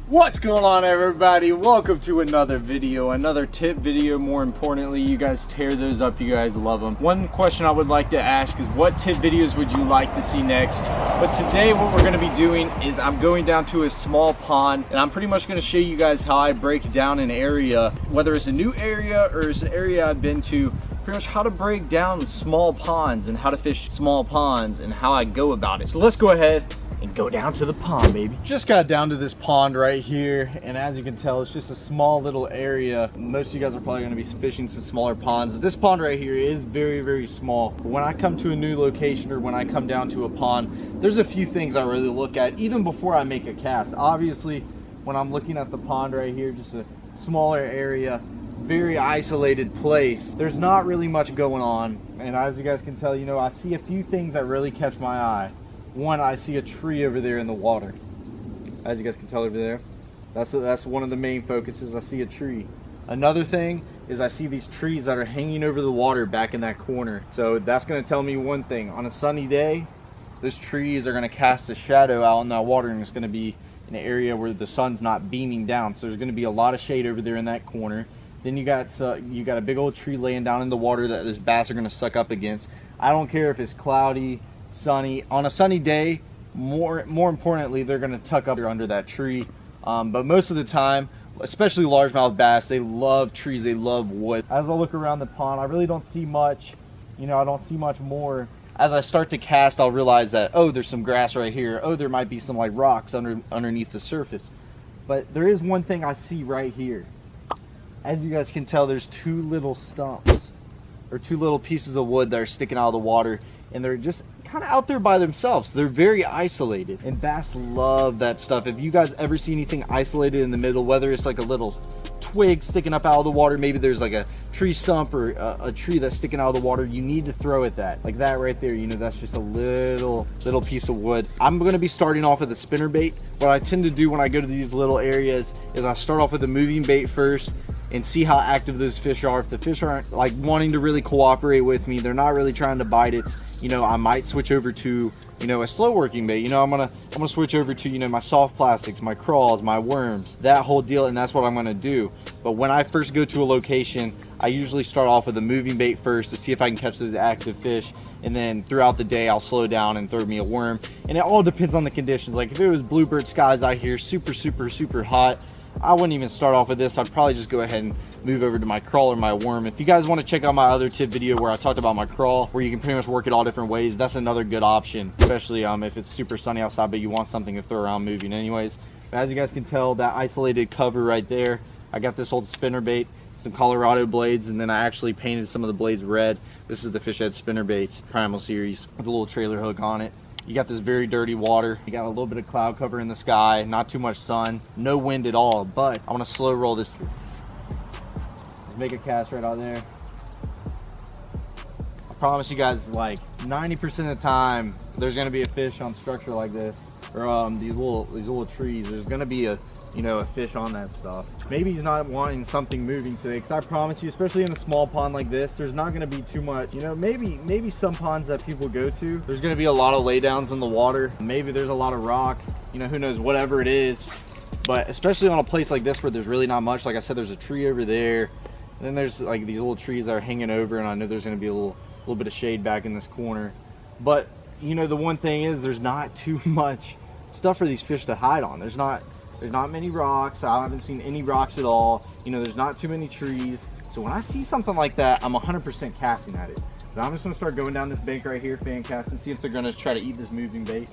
What's going on, everybody? Welcome to another video, another tip video. More importantly, you guys tear those up, you guys love them. One question I would like to ask is, what tip videos would you like to see next? But today what we're going to be doing is I'm going down to a small pond, and I'm pretty much going to show you guys how I break down an area, whether it's a new area or it's an area I've been to. Pretty much how to break down small ponds and how to fish small ponds and how I go about it. So let's go ahead and go down to the pond, baby. Just got down to this pond right here, and as you can tell, it's just a small little area. Most of you guys are probably going to be fishing some smaller ponds. This pond right here is very small. But when I come to a new location or when I come down to a pond, there's a few things I really look at even before I make a cast. Obviously, when I'm looking at the pond right here, just a smaller area, very isolated place, there's not really much going on. And as you guys can tell, you know, I see a few things that really catch my eye. One, I see a tree over there in the water. As you guys can tell over there, that's one of the main focuses. I see a tree. Another thing is I see these trees that are hanging over the water back in that corner. So that's going to tell me one thing. On a sunny day, those trees are going to cast a shadow out in that water, and it's going to be an area where the sun's not beaming down. So there's going to be a lot of shade over there in that corner. Then you got a big old tree laying down in the water that those bass are going to suck up against. I don't care if it's cloudy, sunny. On a sunny day, more importantly, they're going to tuck up under that tree. But most of the time, especially largemouth bass, they love trees, they love wood. As I look around the pond, I really don't see much. You know, I don't see much more. As I start to cast, I'll realize that, oh, there's some grass right here. Oh, there might be some like rocks underneath the surface. But there is one thing I see right here. As you guys can tell, there's two little stumps or two little pieces of wood that are sticking out of the water, and they're just kind of out there by themselves. They're very isolated, and bass love that stuff. If you guys ever see anything isolated in the middle, whether it's like a little twig sticking up out of the water, maybe there's like a tree stump or a tree that's sticking out of the water, you need to throw at that. Like that right there, you know, that's just a little piece of wood. I'm going to be starting off with a spinner bait. What I tend to do when I go to these little areas is I start off with a moving bait first and see how active those fish are. If the fish aren't like wanting to really cooperate with me, they're not really trying to bite it, you know, I might switch over to, you know, a slow working bait. You know, I'm gonna switch over to, you know, my soft plastics, my crawls, my worms, that whole deal, and that's what I'm gonna do. But when I first go to a location, I usually start off with a moving bait first to see if I can catch those active fish, and then throughout the day I'll slow down and throw me a worm. And it all depends on the conditions. Like if it was bluebird skies out here, super hot, I wouldn't even start off with this. I'd probably just go ahead and move over to my crawl or my worm. If you guys want to check out my other tip video where I talked about my crawl, where you can pretty much work it all different ways, that's another good option, especially if it's super sunny outside but you want something to throw around moving anyways. But as you guys can tell, that isolated cover right there, I got this old spinner bait, some Colorado blades, and then I actually painted some of the blades red. This is the Fish Head spinner baits Primal series with a little trailer hook on it. You got this very dirty water. You got a little bit of cloud cover in the sky, not too much sun, no wind at all, but I want to slow roll this through. Let's make a cast right out there. I promise you guys, like 90% of the time, there's gonna be a fish on structure like this, or these little trees. There's gonna be a fish on that stuff. Maybe he's not wanting something moving today, because I promise you, especially in a small pond like this, there's not going to be too much. You know, maybe some ponds that people go to, there's going to be a lot of laydowns in the water. Maybe there's a lot of rock, you know, who knows, whatever it is. But especially on a place like this where there's really not much, like I said, there's a tree over there, and then there's like these little trees that are hanging over, and I know there's going to be a little bit of shade back in this corner. But you know, the one thing is, there's not too much stuff for these fish to hide on. There's not many rocks. I haven't seen any rocks at all. You know, there's not too many trees. So when I see something like that, I'm 100% casting at it. But I'm just gonna start going down this bank right here, fan casting, see if they're gonna try to eat this moving bait.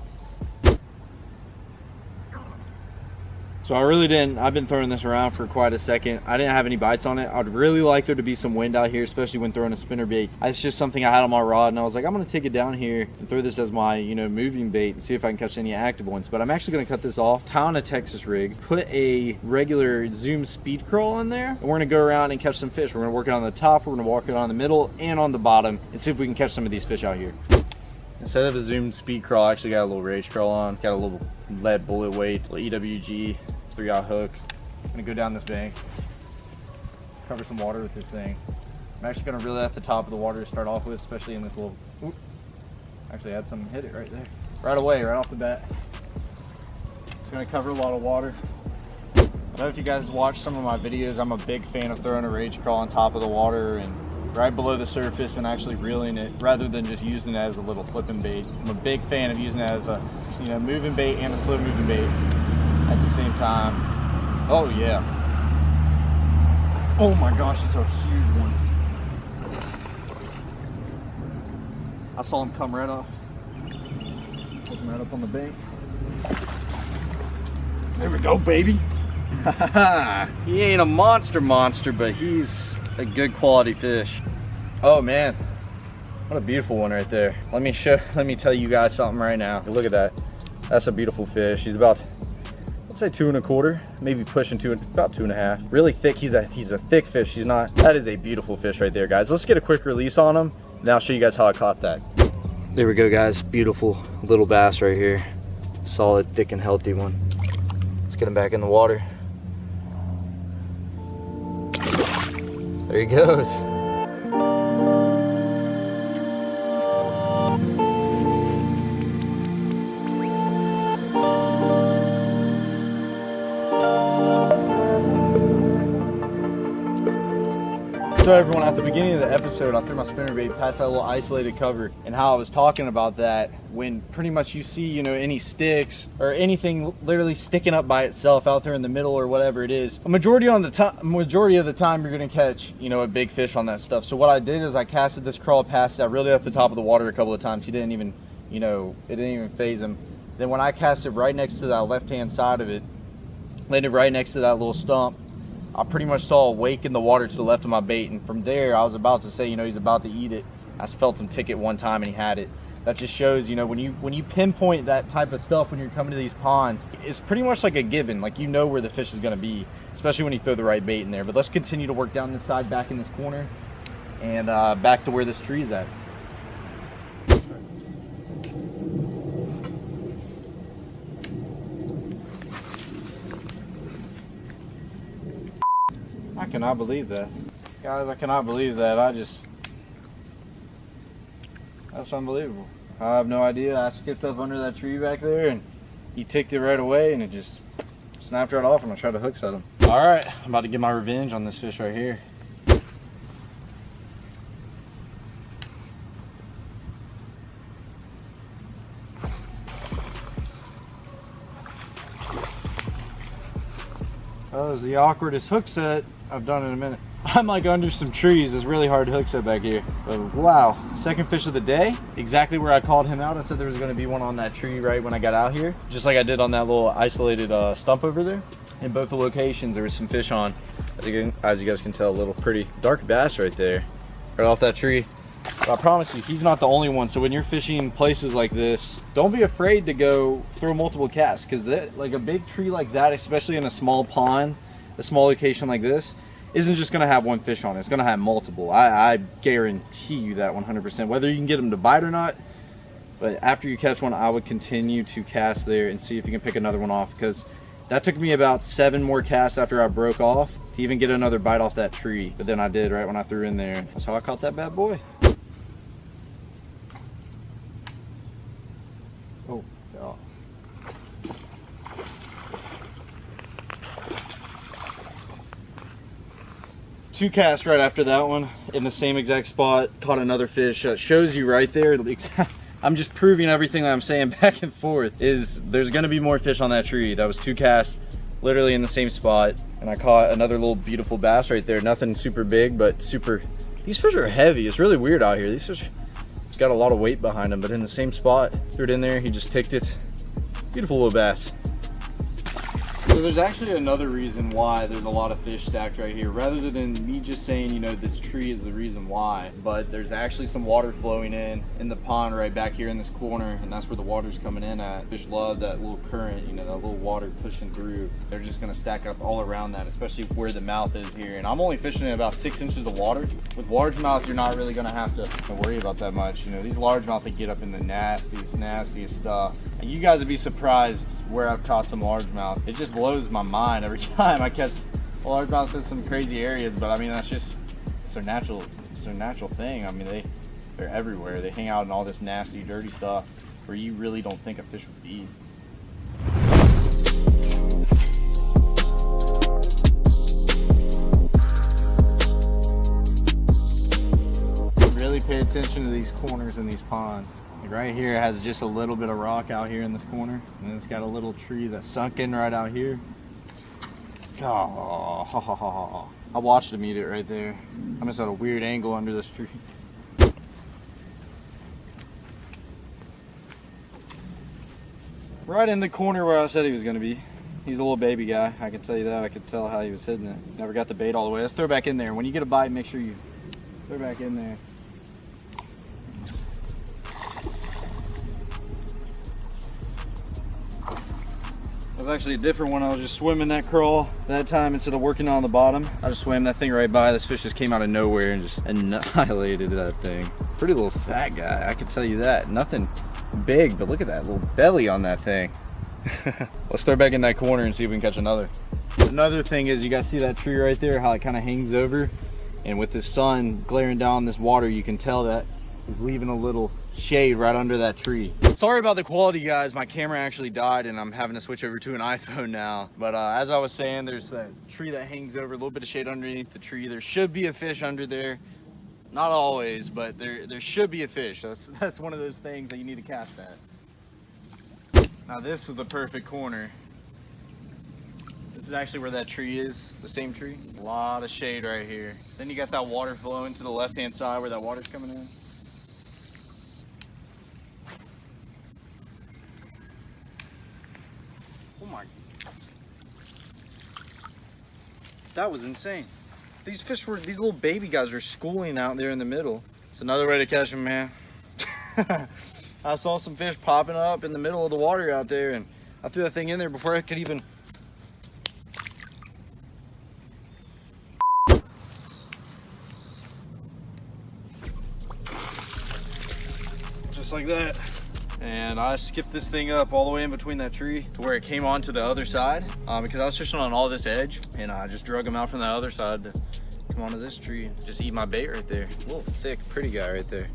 So I've been throwing this around for quite a second. I didn't have any bites on it. I'd really like there to be some wind out here, especially when throwing a spinner bait. It's just something I had on my rod, and I was like, I'm gonna take it down here and throw this as my, you know, moving bait and see if I can catch any active ones. But I'm actually gonna cut this off, tie on a Texas rig, put a regular Zoom speed crawl in there, and we're gonna go around and catch some fish. We're gonna work it on the top, we're gonna walk it on the middle and on the bottom, and see if we can catch some of these fish out here. Instead of a Zoom speed crawl, I actually got a little rage crawl on. Got a little lead bullet weight, little EWG 3-aught hook. I'm gonna go down this bank, cover some water with this thing. I'm actually gonna reel it at the top of the water to start off with, especially in this little, actually had something hit it right there. Right away, right off the bat. It's gonna cover a lot of water. I don't know if you guys watch some of my videos, I'm a big fan of throwing a rage crawl on top of the water and right below the surface and actually reeling it rather than just using it as a little flipping bait. I'm a big fan of using it as a, you know, moving bait and a slow moving bait at the same time. Oh yeah. Oh my gosh, it's a huge one. I saw him come right off. Hook him right up on the bait. There we go, baby. He ain't a monster, but he's a good quality fish. Oh man, what a beautiful one right there. Let me tell you guys something right now. Look at that. That's a beautiful fish. He's about, let's say 2 1/4, maybe pushing about 2 1/2. Really thick. He's a thick fish. He's not. That is a beautiful fish right there, guys. Let's get a quick release on him, and I'll show you guys how I caught that. There we go, guys. Beautiful little bass right here. Solid, thick, and healthy one. Let's get him back in the water. There he goes. So everyone, at the beginning of the episode, I threw my spinnerbait past that little isolated cover, and how I was talking about that when pretty much you see, you know, any sticks or anything literally sticking up by itself out there in the middle or whatever it is, a majority of the time you're gonna catch, you know, a big fish on that stuff. So what I did is I casted this crawl past that really at the top of the water a couple of times. He didn't even, you know, it didn't even phase him. Then when I cast it right next to that left-hand side of it, landed right next to that little stump, I pretty much saw a wake in the water to the left of my bait, and from there I was about to say, you know, he's about to eat it. I felt him tick it one time and he had it. That just shows, you know, when you pinpoint that type of stuff when you're coming to these ponds, it's pretty much like a given. Like, you know where the fish is going to be, especially when you throw the right bait in there. But let's continue to work down this side, back in this corner, and back to where this tree's at. I cannot believe that. Guys, I cannot believe that. That's unbelievable. I have no idea. I skipped up under that tree back there and he ticked it right away and it just snapped right off and I tried to hook set him. All right, I'm about to get my revenge on this fish right here. That was the awkwardest hook set I've done in a minute. I'm like under some trees. It's really hard to hook set back here. But wow, second fish of the day. Exactly where I called him out. I said there was going to be one on that tree right when I got out here, just like I did on that little isolated stump over there. In both the locations, there was some fish on. As you guys can tell, a little pretty dark bass right there, right off that tree. But I promise you, he's not the only one. So when you're fishing places like this, don't be afraid to go throw multiple casts, because like a big tree like that, especially in a small pond, a small location like this, isn't just going to have one fish on it. It's going to have multiple. I guarantee you that 100%, whether you can get them to bite or not. But after you catch one, I would continue to cast there and see if you can pick another one off, because that took me about 7 more casts after I broke off to even get another bite off that tree. But then I did right when I threw in there. That's how I caught that bad boy. Oh, God. Two casts right after that one in the same exact spot, caught another fish. Shows you right there. I'm just proving everything that I'm saying back and forth. Is there's gonna be more fish on that tree. That was 2 casts literally in the same spot, and I caught another little beautiful bass right there. Nothing super big, but super, these fish are heavy. It's really weird out here. These fish got a lot of weight behind them, but in the same spot, threw it in there, he just ticked it. Beautiful little bass. So there's actually another reason why there's a lot of fish stacked right here, rather than me just saying, you know, this tree is the reason why. But there's actually some water flowing in the pond right back here in this corner, and that's where the water's coming in at. Fish love that little current, you know, that little water pushing through. They're just gonna stack up all around that, especially where the mouth is here. And I'm only fishing in about 6 inches of water. With largemouth, you're not really gonna have to worry about that much. You know, these largemouth, they get up in the nastiest stuff. And you guys would be surprised where I've caught some largemouth. It just blows my mind every time I catch a largemouth in some crazy areas. But I mean, that's just, it's their natural thing. I mean, they're everywhere. They hang out in all this nasty, dirty stuff where you really don't think a fish would be. attention to these corners in these ponds. Like right here, it has just a little bit of rock out here in this corner, and then it's got a little tree that's sunk in right out here. Oh, I watched him eat it right there. I'm just at a weird angle under this tree. Right in the corner where I said he was going to be. He's a little baby guy, I can tell you that. I could tell how he was hitting it. Never got the bait all the way. Let's throw it back in there. When you get a bite, make sure you throw it back in there. It was actually a different one. I was just swimming that crawl that time instead of working on the bottom. I just swam that thing right by. This fish just came out of nowhere and just annihilated that thing. Pretty little fat guy, I can tell you that. Nothing big, but look at that little belly on that thing. Let's throw it back in that corner and see if we can catch another. Another thing is, you guys see that tree right there, how it kind of hangs over? And with the sun glaring down this water, you can tell that it's leaving a little shade right under that tree. Sorry about the quality, guys. My camera actually died and I'm having to switch over to an iPhone now. But as I was saying, there's that tree that hangs over, a little bit of shade underneath the tree. There should be a fish under there. Not always, but there should be a fish. That's one of those things that you need to cast at. Now this is the perfect corner. This is actually where that tree is, the same tree. A lot of shade right here. Then you got that water flowing to the left-hand side where that water's coming in. Oh my. That was insane. These fish were, these little baby guys were schooling out there in the middle. It's another way to catch them, man. I saw some fish popping up in the middle of the water out there, and I threw that thing in there before I could even. Just like that. And I skipped this thing up all the way in between that tree to where it came onto the other side, because I was fishing on all this edge, and I just drug him out from the other side to come onto this tree and just eat my bait right there. A little thick, pretty guy right there.